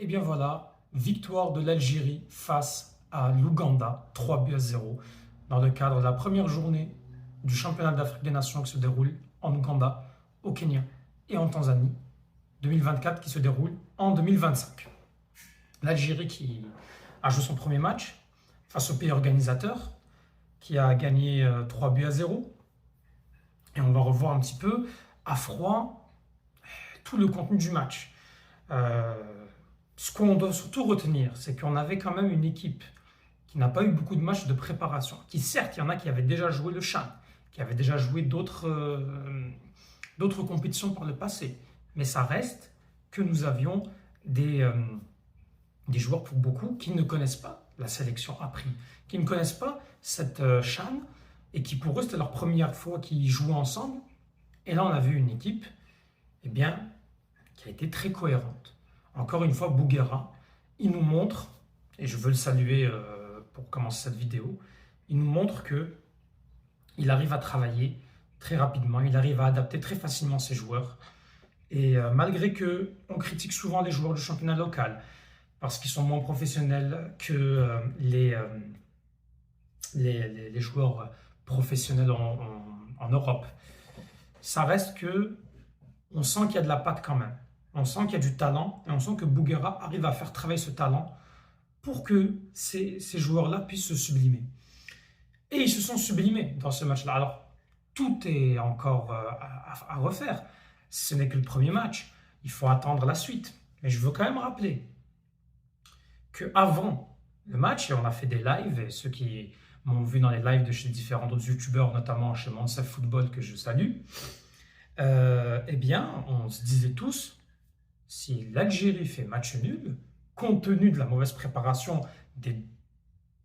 Et bien voilà, victoire de l'Algérie face à l'Ouganda, 3-0, dans le cadre de la première journée du championnat d'Afrique des Nations qui se déroule en Ouganda, au Kenya et en Tanzanie, 2024 qui se déroule en 2025. L'Algérie qui a joué son premier match face au pays organisateur, qui a gagné 3-0. Et on va revoir un petit peu à froid tout le contenu du match. Ce qu'on doit surtout retenir, c'est qu'on avait quand même une équipe qui n'a pas eu beaucoup de matchs de préparation. Qui certes, il y en a qui avaient déjà joué le CHAN, qui avaient déjà joué d'autres compétitions par le passé. Mais ça reste que nous avions des joueurs pour beaucoup qui ne connaissent pas la sélection A', qui ne connaissent pas cette CHAN et qui pour eux c'était leur première fois qu'ils jouaient ensemble. Et là on a vu une équipe eh bien, qui a été très cohérente. Encore une fois, Bouguera, il nous montre, et je veux le saluer pour commencer cette vidéo, il nous montre qu'il arrive à travailler très rapidement, il arrive à adapter très facilement ses joueurs. Et malgré qu'on critique souvent les joueurs du championnat local, parce qu'ils sont moins professionnels que les joueurs professionnels en Europe, ça reste que on sent qu'il y a de la patte quand même. On sent qu'il y a du talent et on sent que Bouguera arrive à faire travailler ce talent pour que ces joueurs-là puissent se sublimer. Et ils se sont sublimés dans ce match-là. Alors, tout est encore à refaire. Ce n'est que le premier match. Il faut attendre la suite. Mais je veux quand même rappeler qu'avant le match, et on a fait des lives, et ceux qui m'ont vu dans les lives de chez différents autres youtubeurs, notamment chez Mansef Football, que je salue, eh bien, on se disait tous, si l'Algérie fait match nul, compte tenu de la mauvaise préparation des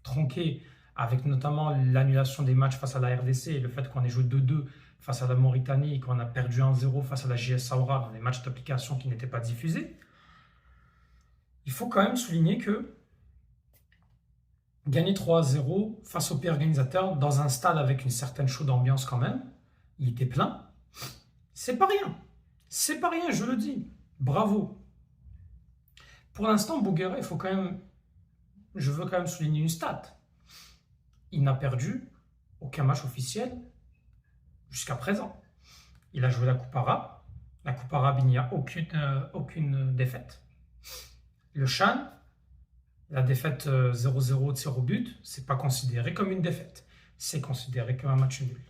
tronqués, avec notamment l'annulation des matchs face à la RDC et le fait qu'on ait joué 2-2 face à la Mauritanie et qu'on a perdu 1-0 face à la JS Saoura dans des matchs d'application qui n'étaient pas diffusés, il faut quand même souligner que gagner 3-0 face au pays organisateur dans un stade avec une certaine chaude ambiance quand même, il était plein, c'est pas rien. C'est pas rien, je le dis. Bravo. Pour l'instant, Bouguera, je veux quand même souligner une stat. Il n'a perdu aucun match officiel jusqu'à présent. Il a joué la Coupe Arabe. La Coupe Arabe, il n'y a aucune défaite. Le CHAN, la défaite 0-0 de tir au but, c'est pas considéré comme une défaite. C'est considéré comme un match nul.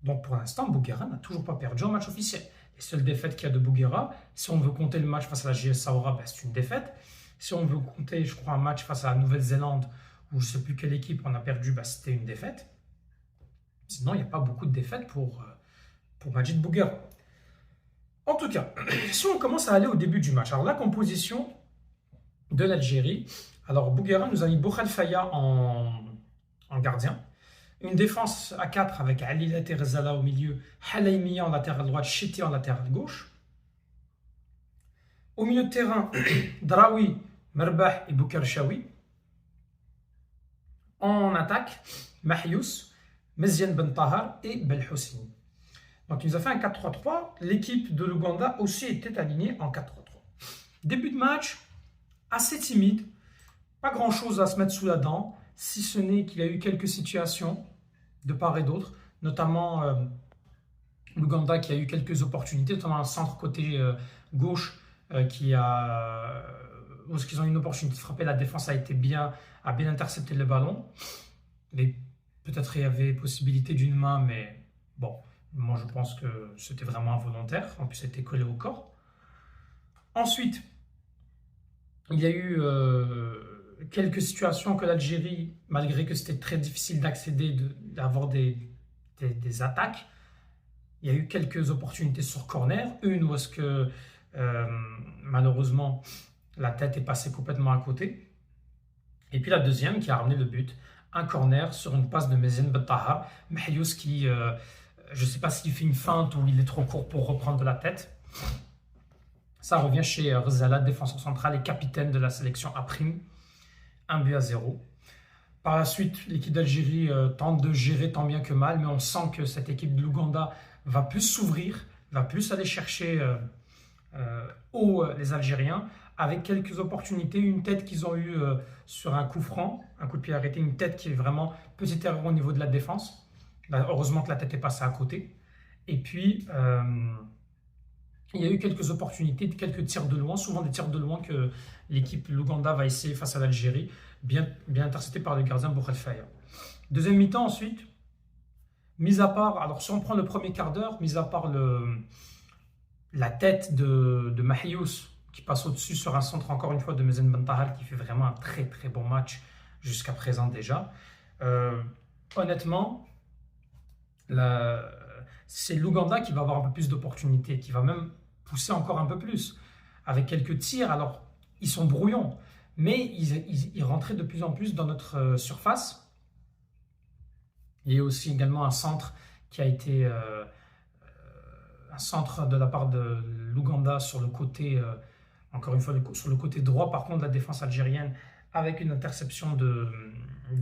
Donc pour l'instant, Bouguera n'a toujours pas perdu un match officiel. Les seules défaites qu'il y a de Bouguera, si on veut compter le match face à la JS Saoura, ben c'est une défaite. Si on veut compter, je crois, un match face à la Nouvelle-Zélande, ou je ne sais plus quelle équipe on a perdu, ben c'était une défaite. Sinon, il n'y a pas beaucoup de défaites pour Majid Bouguera. En tout cas, si on commence à aller au début du match, alors la composition de l'Algérie, alors Bouguera nous a mis Boukhal Faya en gardien. Une défense à 4 avec Ali Laterezala au milieu, Halaimia en latéral droite, Chiti en latéral gauche. Au milieu de terrain, Draoui, Merbah et Boukarchaoui. En attaque, Mahious, Meziane Ben Tahar et Belhosseini. Donc il nous a fait un 4-3-3. L'équipe de l'Ouganda aussi était alignée en 4-3-3. Début de match, assez timide. Pas grand chose à se mettre sous la dent, si ce n'est qu'il y a eu quelques situations de part et d'autre, notamment l'Ouganda qui a eu quelques opportunités, notamment un centre côté gauche où ils ont eu une opportunité de frapper, la défense a bien intercepté le ballon. Mais peut-être il y avait possibilité d'une main, mais bon, moi je pense que c'était vraiment involontaire, en plus c'était collé au corps. Ensuite, il y a eu quelques situations que l'Algérie, malgré que c'était très difficile d'accéder, d'avoir des attaques, il y a eu quelques opportunités sur corner. Une où est-ce que malheureusement la tête est passée complètement à côté. Et puis la deuxième qui a ramené le but, un corner sur une passe de Meziane Ben Tahar. Mahious qui, je ne sais pas s'il fait une feinte ou il est trop court pour reprendre de la tête. Ça revient chez Rzala, défenseur central et capitaine de la sélection A', 1-0. Par la suite, l'équipe d'Algérie tente de gérer tant bien que mal, mais on sent que cette équipe de l'Ouganda va plus s'ouvrir, va plus aller chercher les Algériens, avec quelques opportunités, une tête qu'ils ont eue sur un coup franc, un coup de pied arrêté, une tête qui est vraiment petite erreur au niveau de la défense. Là, heureusement que la tête est passée à côté. Et puis, il y a eu quelques opportunités, quelques tirs de loin, souvent des tirs de loin que l'équipe l'Ouganda va essayer face à l'Algérie, bien intercepté par le gardien Boukhel Faya. Deuxième mi-temps ensuite, mis à part, alors si on prend le premier quart d'heure, mis à part la tête de Mahious qui passe au-dessus sur un centre encore une fois de Mezen Bentahal qui fait vraiment un très très bon match jusqu'à présent déjà. Honnêtement, c'est l'Ouganda qui va avoir un peu plus d'opportunités, qui va même pousser encore un peu plus avec quelques tirs. Alors, ils sont brouillons, mais ils rentraient de plus en plus dans notre surface. Il y a aussi également un centre qui a été un centre de la part de l'Ouganda sur le côté, encore une fois, sur le côté droit, par contre, de la défense algérienne, avec une interception de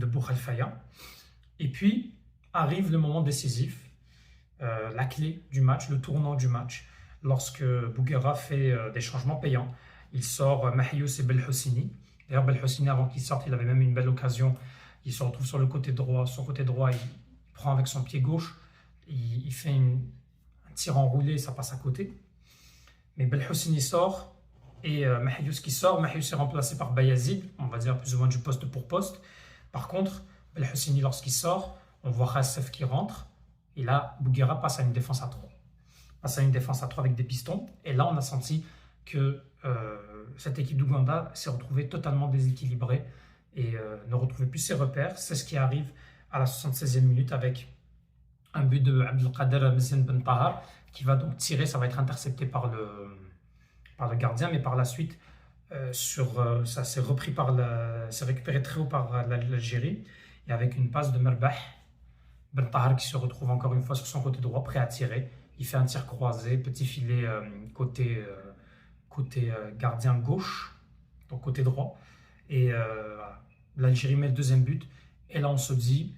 Boukhel Faya. Et puis, arrive le moment décisif, la clé du match, le tournant du match, lorsque Bouguera fait des changements payants. Il sort Mahious et Belhoussini. D'ailleurs, Belhoussini, avant qu'il sorte, il avait même une belle occasion. Il se retrouve sur le côté droit. Son côté droit, il prend avec son pied gauche. Il fait un tir enroulé, ça passe à côté. Mais Belhoussini sort et Mahious qui sort. Mahious est remplacé par Bayazid, on va dire plus ou moins du poste pour poste. Par contre, Belhoussini, lorsqu'il sort, on voit Khassef qui rentre. Et là, Bouguera passe à une défense à 3. Passe à une défense à 3 avec des pistons. Et là, on a senti que cette équipe d'Ouganda s'est retrouvée totalement déséquilibrée et ne retrouvait plus ses repères. C'est ce qui arrive à la 76e minute avec un but de Abdelkader Mezen Bentahar qui va donc tirer. Ça va être intercepté par le gardien, mais par la suite, ça s'est c'est récupéré très haut par l'Algérie. Et avec une passe de Merbah, Bentahar qui se retrouve encore une fois sur son côté droit, prêt à tirer. Il fait un tir croisé, petit filet côté gardien gauche, donc côté droit. Et voilà. L'Algérie met le deuxième but. Et là, on se dit,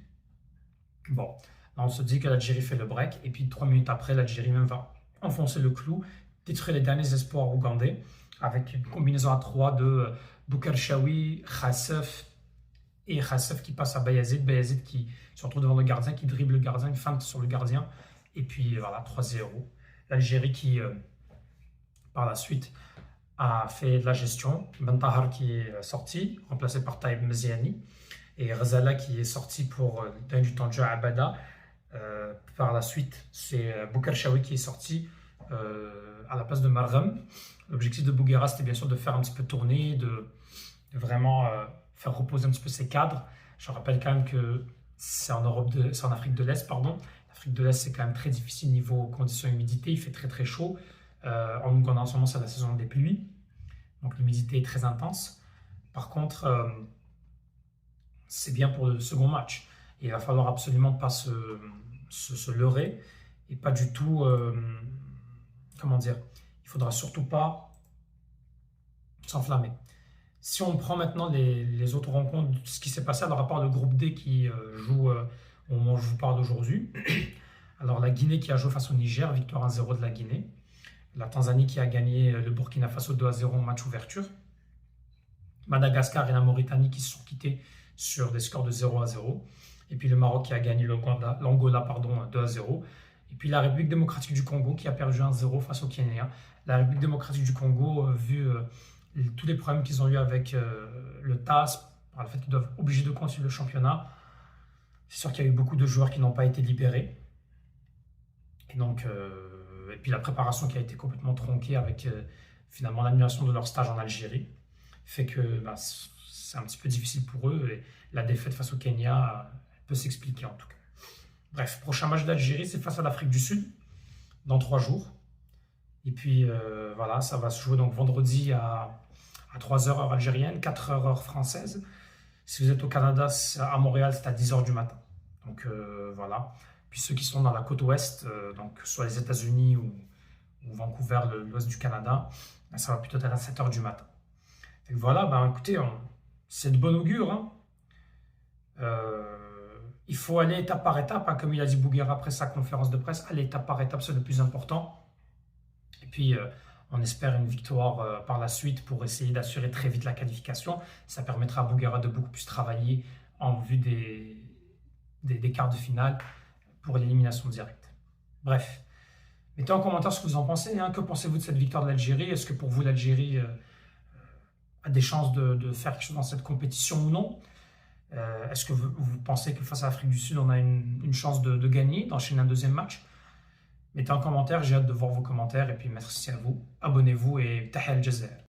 bon, là, on se dit que l'Algérie fait le break. Et puis, 3 minutes après, l'Algérie même va enfoncer le clou, détruire les derniers espoirs ougandais avec une combinaison à 3 de Boukar Chaoui, Khassef et Khassef qui passe à Bayazid. Bayazid qui se retrouve devant le gardien, qui dribble le gardien, une feinte sur le gardien. Et puis voilà, 3-0. L'Algérie qui, par la suite, a fait de la gestion. Bentahar qui est sorti, remplacé par Taïb Meziani. Et Ghazala qui est sorti pour donner du temps de jeu à Abada. Par la suite, c'est Boukar Chaoui qui est sorti à la place de Margham. L'objectif de Bouguera, c'était bien sûr de faire un petit peu tourner, de vraiment faire reposer un petit peu ses cadres. Je rappelle quand même que c'est en Afrique de l'Est, pardon. L'Afrique de l'Est, c'est quand même très difficile niveau conditions humidité. Il fait très très chaud. En Ouganda, en ce moment, c'est la saison des pluies. Donc l'humidité est très intense. Par contre, c'est bien pour le second match. Et il va falloir absolument pas se leurrer et pas du tout, comment dire, il faudra surtout pas s'enflammer. Si on prend maintenant les autres rencontres, ce qui s'est passé, alors à part le groupe D qui joue au moment où je vous parle d'aujourd'hui, alors la Guinée qui a joué face au Niger, victoire 1-0 de la Guinée. La Tanzanie qui a gagné le Burkina Faso 2-0 en match ouverture. Madagascar et la Mauritanie qui se sont quittés sur des scores de 0-0. Et puis le Maroc qui a gagné l'Angola 2-0. Et puis la République démocratique du Congo qui a perdu 1-0 face au Kenya. La République démocratique du Congo, vu tous les problèmes qu'ils ont eu avec le TAS, par le fait qu'ils doivent obligés de continuer le championnat, c'est sûr qu'il y a eu beaucoup de joueurs qui n'ont pas été libérés. Et donc, et puis la préparation qui a été complètement tronquée avec finalement l'annulation de leur stage en Algérie, fait que c'est un petit peu difficile pour eux. Et la défaite face au Kenya peut s'expliquer en tout cas. Bref, prochain match d'Algérie, c'est face à l'Afrique du Sud, dans 3 jours. Et puis voilà, ça va se jouer donc vendredi à 3h heure algérienne, 4h heure française. Si vous êtes au Canada, à Montréal, c'est à 10h du matin. Donc voilà. Puis ceux qui sont dans la côte ouest, donc soit les États-Unis ou Vancouver, l'ouest du Canada, ça va plutôt être à 7h du matin. Et voilà, écoutez, c'est de bon augure. Hein. Il faut aller étape par étape, hein, comme il a dit Bouguera après sa conférence de presse. Aller étape par étape, c'est le plus important. Et puis, On espère une victoire par la suite pour essayer d'assurer très vite la qualification. Ça permettra à Bougara de beaucoup plus travailler en vue des quarts de finale pour l'élimination directe. Bref, mettez en commentaire ce que vous en pensez. Hein. Que pensez-vous de cette victoire de l'Algérie? Est-ce que pour vous, l'Algérie a des chances de faire quelque chose dans cette compétition ou non? Est-ce que vous pensez que face à l'Afrique du Sud, on a une chance de gagner, d'enchaîner un deuxième match? Mettez en commentaire, j'ai hâte de voir vos commentaires. Et puis merci à vous. Abonnez-vous et Tahel Jazer.